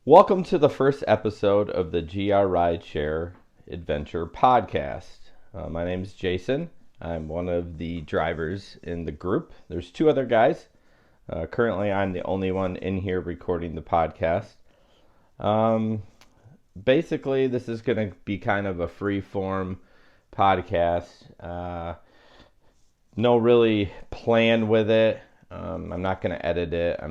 Welcome to the first episode of the GR Rideshare Adventure podcast. My name is Jason. I'm one of the drivers in the group. There's two other guys. Currently, I'm the only one in here recording the podcast. Um, Basically, this is going to be kind of a free form podcast. No really plan with it. I'm not going to edit it. I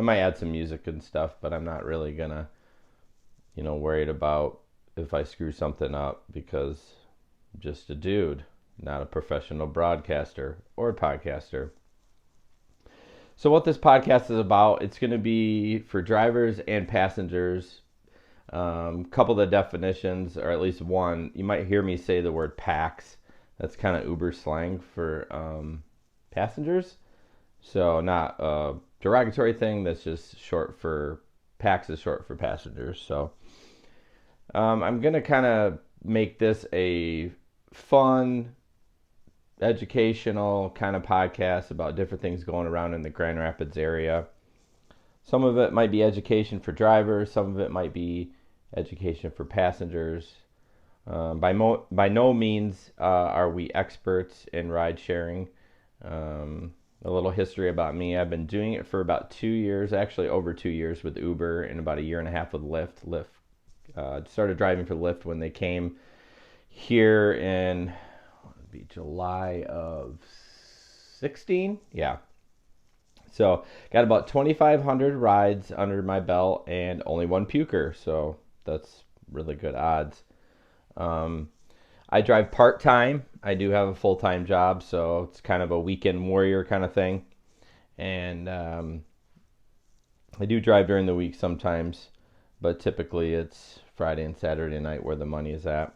might add some music and stuff, but I'm not really going to, worried about if I screw something up because I'm just a dude, not a professional broadcaster or podcaster. So what this podcast is about, it's going to be for drivers and passengers. Couple of the definitions, or at least one, you might hear me say the word PAX. That's kind of Uber slang for passengers. So not a derogatory thing. That's just short for PAX is short for passengers. So I'm gonna kind of make this a fun, educational kind of podcast about different things going around in the Grand Rapids area. Some of it might be education for drivers. Some of it might be education for passengers. By no means are we experts in ride sharing. A little history about me. I've been doing it for about 2 years, actually over 2 years with Uber, and about a year and a half with Lyft. Started driving for Lyft when they came here in July of 16. Yeah. So got about 2,500 rides under my belt and only one puker. So that's really good odds. I drive part-time. I do have a full-time job, so it's kind of a weekend warrior kind of thing. And I do drive during the week sometimes, but typically it's Friday and Saturday night where the money is at.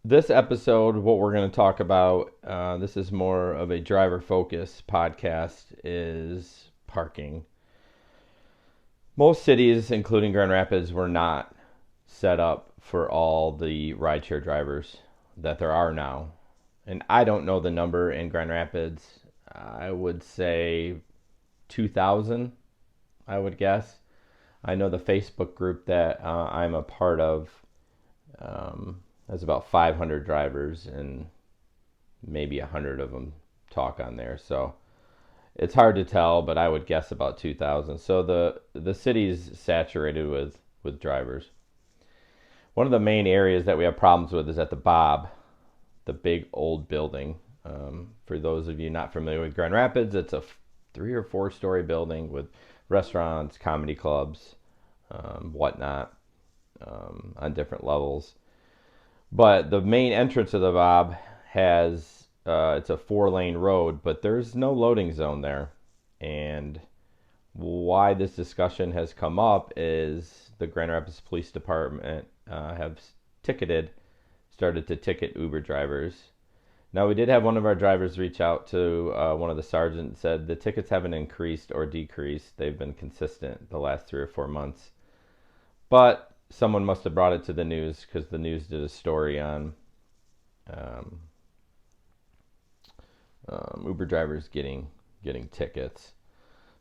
This episode, what we're going to talk about, this is more of a driver-focused podcast, is parking. Most cities, including Grand Rapids, were not set up for all the rideshare drivers that there are now. And I don't know the number in Grand Rapids. I would say 2,000, I would guess. I know the Facebook group that I'm a part of has about 500 drivers, and maybe 100 of them talk on there. So it's hard to tell, but I would guess about 2,000. So the city's saturated with drivers. One of the main areas that we have problems with is at the Bob, the big old building. For those of you not familiar with Grand Rapids, it's a 3 or 4 story building with restaurants, comedy clubs, whatnot, on different levels. But the main entrance of the Bob has, it's a 4-lane road, but there's no loading zone there. And why this discussion has come up is the Grand Rapids Police Department have started to ticket Uber drivers. Now, we did have one of our drivers reach out to one of the sergeants and said the tickets haven't increased or decreased. They've been consistent the last 3 or 4 months. But someone must have brought it to the news because the news did a story on Uber drivers getting tickets.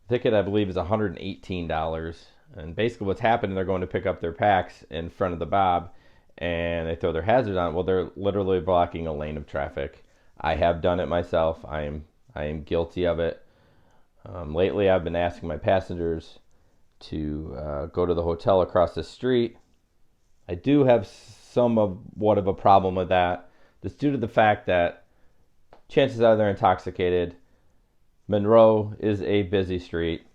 The ticket, I believe, is $118. And basically what's happening, they're going to pick up their packs in front of the Bob, and they throw their hazards on. Well, they're literally blocking a lane of traffic. I have done it myself. I am guilty of it. Lately, I've been asking my passengers to go to the hotel across the street. I do have somewhat of a problem with that, just due to the fact that chances are they're intoxicated. Monroe is a busy street,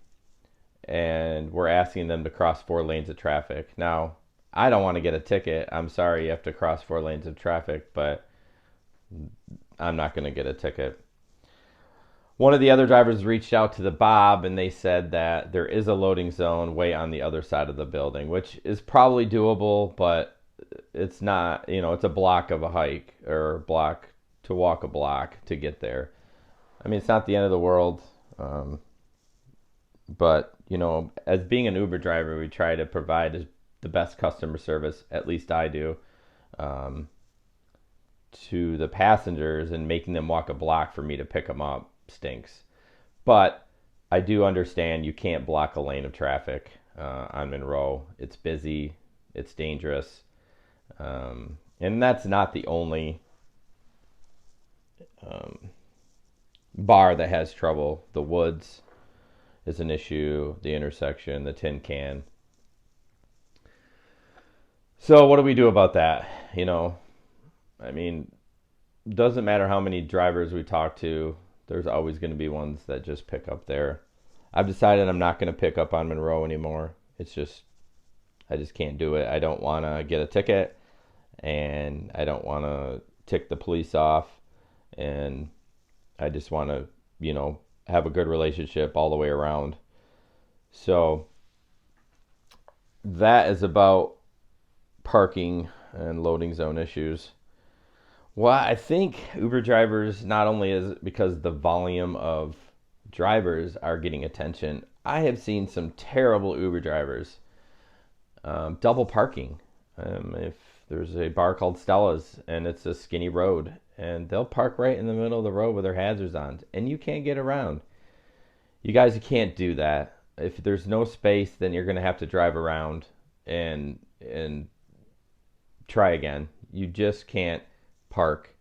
and we're asking them to cross 4 lanes of traffic. Now, I don't want to get a ticket. I'm sorry you have to cross 4 lanes of traffic, but I'm not going to get a ticket. One of the other drivers reached out to the Bob, and they said that there is a loading zone way on the other side of the building, which is probably doable, but it's not, it's a block of a hike, or a block to walk a block to get there. I mean, it's not the end of the world, but, as being an Uber driver, we try to provide the best customer service, at least I do, to the passengers, and making them walk a block for me to pick them up stinks. But I do understand you can't block a lane of traffic on Monroe. It's busy, it's dangerous, and that's not the only bar that has trouble. The Woods is an issue, the intersection, the Tin Can. So what do we do about that? I mean, doesn't matter how many drivers we talk to, there's always going to be ones that just pick up there. I've decided I'm not going to pick up on Monroe anymore. I just can't do it. I don't want to get a ticket, and I don't want to tick the police off, and I just want to, have a good relationship all the way around. So that is about parking and loading zone issues. Well, I think Uber drivers, not only is it because the volume of drivers are getting attention, I have seen some terrible Uber drivers double parking. If there's a bar called Stella's and it's a skinny road, and they'll park right in the middle of the road with their hazards on, and you can't get around. You guys can't do that. If there's no space, then you're going to have to drive around and try again. You just can't park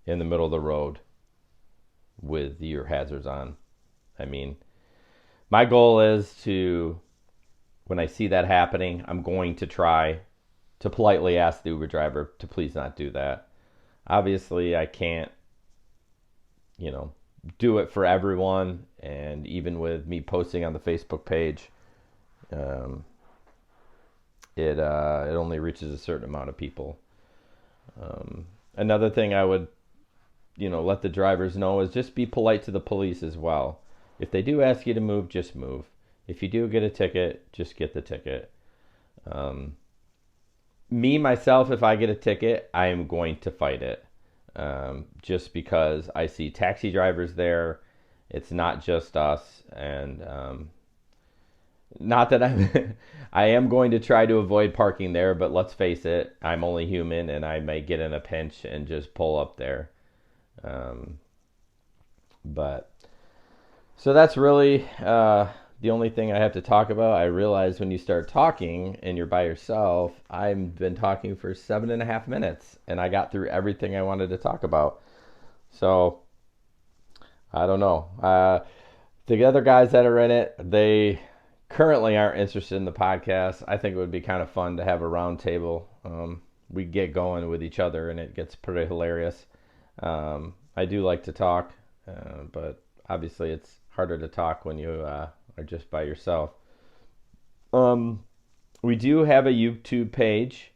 in the middle of the road with your hazards on. I mean, my goal is to, when I see that happening, I'm going to try to politely ask the Uber driver to please not do that. Obviously, I can't, do it for everyone. And even with me posting on the Facebook page, it only reaches a certain amount of people. Another thing I would, let the drivers know is just be polite to the police as well. If they do ask you to move, just move. If you do get a ticket, just get the ticket. Me, myself, if I get a ticket, I am going to fight it. Just because I see taxi drivers there. It's not just us. And not that I am going to try to avoid parking there, but let's face it, I'm only human and I may get in a pinch and just pull up there. So that's really the only thing I have to talk about. I realize when you start talking and you're by yourself, I've been talking for 7.5 minutes and I got through everything I wanted to talk about. So I don't know. The other guys that are in it, they currently aren't interested in the podcast. I think it would be kind of fun to have a round table. We get going with each other and it gets pretty hilarious. I do like to talk, but obviously it's harder to talk when you are just by yourself. We do have a YouTube page.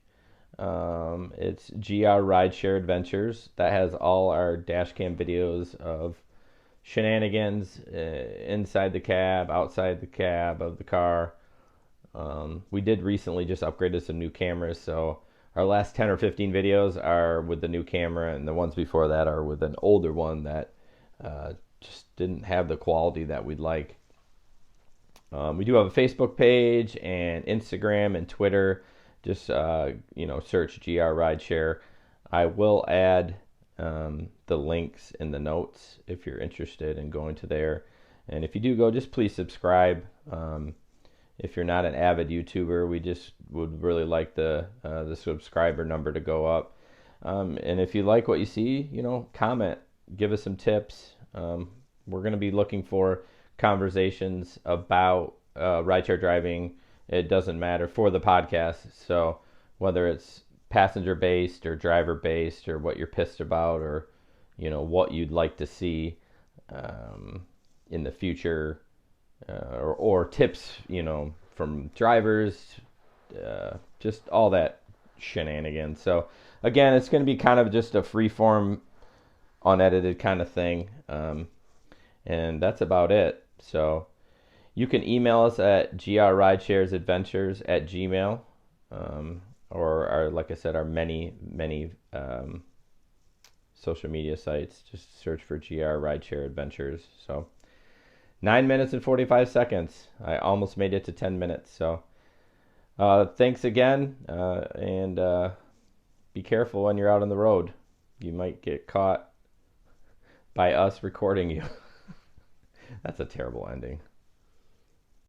It's GR Rideshare Adventures. That has all our dash cam videos of shenanigans inside the cab, outside the cab of the car. We did recently just upgraded some new cameras, so our last 10 or 15 videos are with the new camera, and the ones before that are with an older one that just didn't have the quality that we'd like. We do have a Facebook page and Instagram and Twitter. Just search GR Rideshare. I will add the links in the notes if you're interested in going to there. And if you do go, just please subscribe. If you're not an avid YouTuber, we just would really like the subscriber number to go up. And if you like what you see, comment, give us some tips. We're going to be looking for conversations about rideshare driving. It doesn't matter for the podcast. So whether it's passenger based or driver based, or what you're pissed about, or what you'd like to see in the future, or tips from drivers, just all that shenanigans. So again, it's going to be kind of just a free form, unedited kind of thing, and that's about it. So you can email us at grridesharesadventures@gmail.com, or like I said, our many social media sites. Just search for GR Rideshare Adventures. So 9 minutes and 45 seconds. I almost made it to 10 minutes. So thanks again, and be careful when you're out on the road. You might get caught by us recording you. That's a terrible ending.